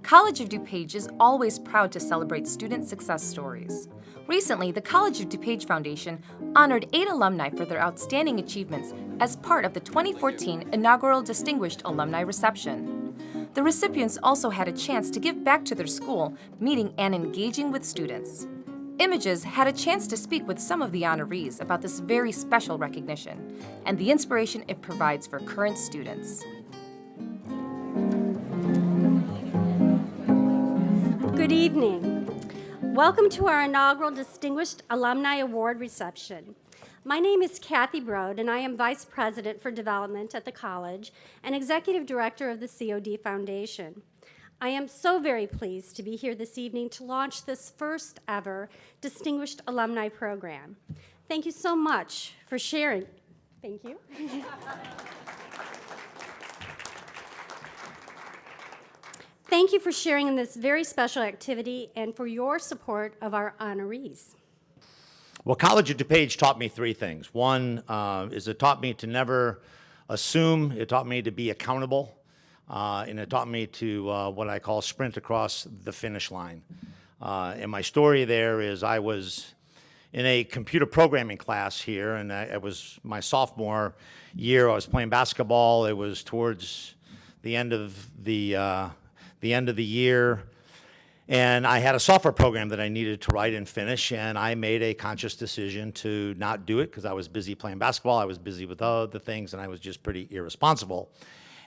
College of DuPage is always proud to celebrate student success stories. Recently, the College of DuPage Foundation honored 8 alumni for their outstanding achievements as part of the 2014 Inaugural Distinguished Alumni Reception. The recipients also had a chance to give back to their school, meeting and engaging with students. Images had a chance to speak with some of the honorees about this very special recognition and the inspiration it provides for current students. Good evening. Welcome to our inaugural Distinguished Alumni Award reception. My name is Kathy Brode, and I am Vice President for Development at the college and Executive Director of the COD Foundation. I am so very pleased to be here this evening to launch this first ever Distinguished Alumni Program. Thank you so much for sharing. Thank you. Thank you for sharing in this very special activity and for your support of our honorees. Well, College of DuPage taught me 3 things. One is it taught me to never assume. It taught me to be accountable. And it taught me to what I call sprint across the finish line. And my story there is I was in a computer programming class here, and it was my sophomore year. I was playing basketball. It was towards the end of the year, and I had a software program that I needed to write and finish, and I made a conscious decision to not do it because I was busy playing basketball. I was busy with other things, and I was just pretty irresponsible.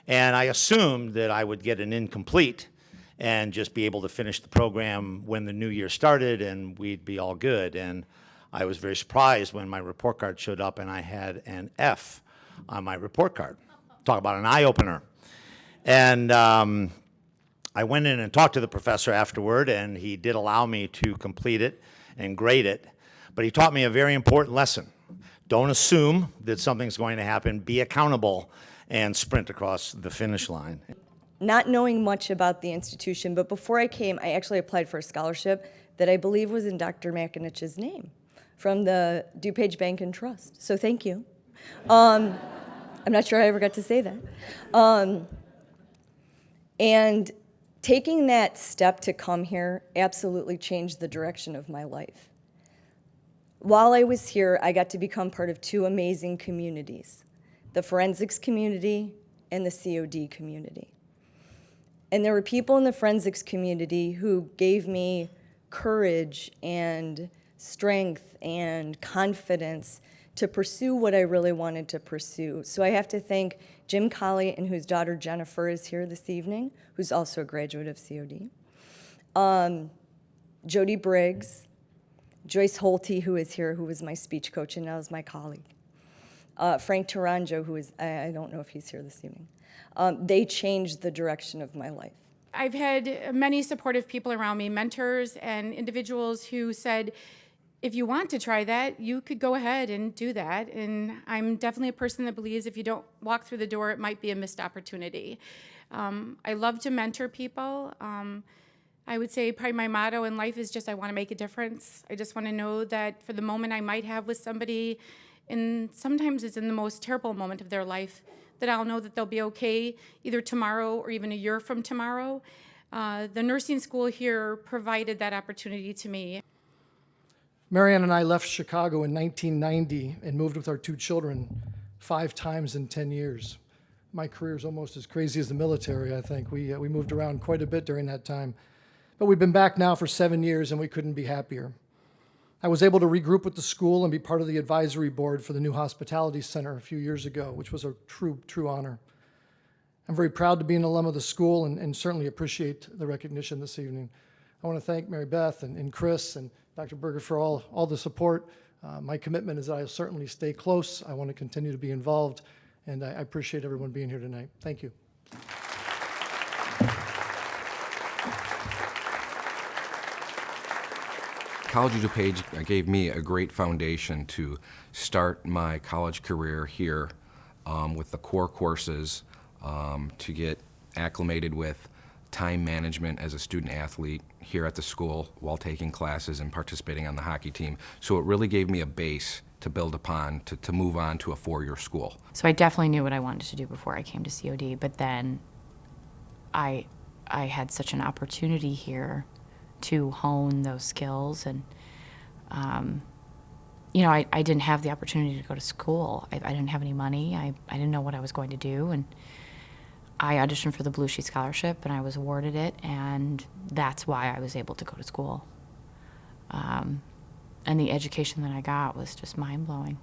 And I assumed that I would get an incomplete and just be able to finish the program when the new year started and we'd be all good. And I was very surprised when my report card showed up and I had an F on my report card. Talk about an eye-opener. And I went in and talked to the professor afterward, and he did allow me to complete it and grade it. But he taught me a very important lesson. Don't assume that something's going to happen. Be accountable and sprint across the finish line. Not knowing much about the institution, but before I came, I actually applied for a scholarship that I believe was in Dr. Makinich's name from the DuPage Bank and Trust. So thank you. I'm not sure I ever got to say that. And taking that step to come here absolutely changed the direction of my life. While I was here, I got to become part of 2 amazing communities, the forensics community and the COD community. And there were people in the forensics community who gave me courage and strength and confidence to pursue what I really wanted to pursue. So I have to thank Jim Colley, and whose daughter Jennifer is here this evening, who's also a graduate of COD. Jody Briggs, Joyce Holte, who is here, who was my speech coach and now is my colleague. Frank Taranjo, who is, I don't know if he's here this evening. They changed the direction of my life. I've had many supportive people around me, mentors and individuals who said, if you want to try that, you could go ahead and do that. And I'm definitely a person that believes if you don't walk through the door, it might be a missed opportunity. I love to mentor people. I would say probably my motto in life is just I want to make a difference. I just want to know that for the moment I might have with somebody, and sometimes it's in the most terrible moment of their life, that I'll know that they'll be okay either tomorrow or even a year from tomorrow. The nursing school here provided that opportunity to me. Marianne and I left Chicago in 1990 and moved with our 2 children 5 times in 10 years. My career is almost as crazy as the military, I think. We moved around quite a bit during that time. But we've been back now for 7 years, and we couldn't be happier. I was able to regroup with the school and be part of the advisory board for the new hospitality center a few years ago, which was a true honor. I'm very proud to be an alum of the school and certainly appreciate the recognition this evening. I want to thank Mary Beth and Chris and Dr. Berger for all the support. My commitment is that I'll certainly stay close. I want to continue to be involved, and I appreciate everyone being here tonight. Thank you. College of DuPage gave me a great foundation to start my college career here with the core courses, to get acclimated with time management as a student athlete here at the school while taking classes and participating on the hockey team. So it really gave me a base to build upon to move on to a 4-year school. So I definitely knew what I wanted to do before I came to COD, but then I I had such an opportunity here to hone those skills. And, you know, I didn't have the opportunity to go to school. I didn't have any money. I didn't know what I was going to do. And I auditioned for the Blue Sheet Scholarship, and I was awarded it, and that's why I was able to go to school. And the education that I got was just mind-blowing.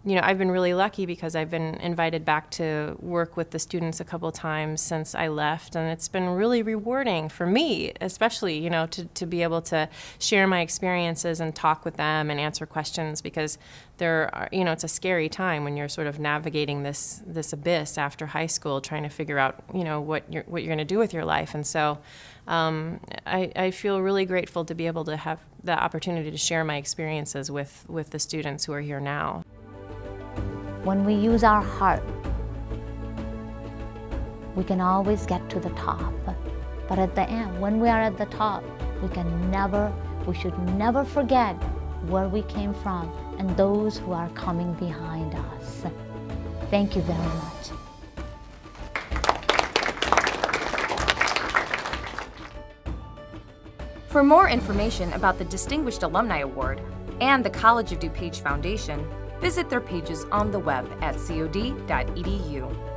You know, I've been really lucky because I've been invited back to work with the students a couple of times since I left, and it's been really rewarding for me, especially, you know, to be able to share my experiences and talk with them and answer questions, because there are, you know, it's a scary time when you're sort of navigating this abyss after high school, trying to figure out, you know, what you're going to do with your life. And so I feel really grateful to be able to have the opportunity to share my experiences with the students who are here now. When we use our heart, we can always get to the top. But at the end, when we are at the top, we should never forget where we came from and those who are coming behind us. Thank you very much. For more information about the Distinguished Alumni Award and the College of DuPage Foundation, visit their pages on the web at cod.edu.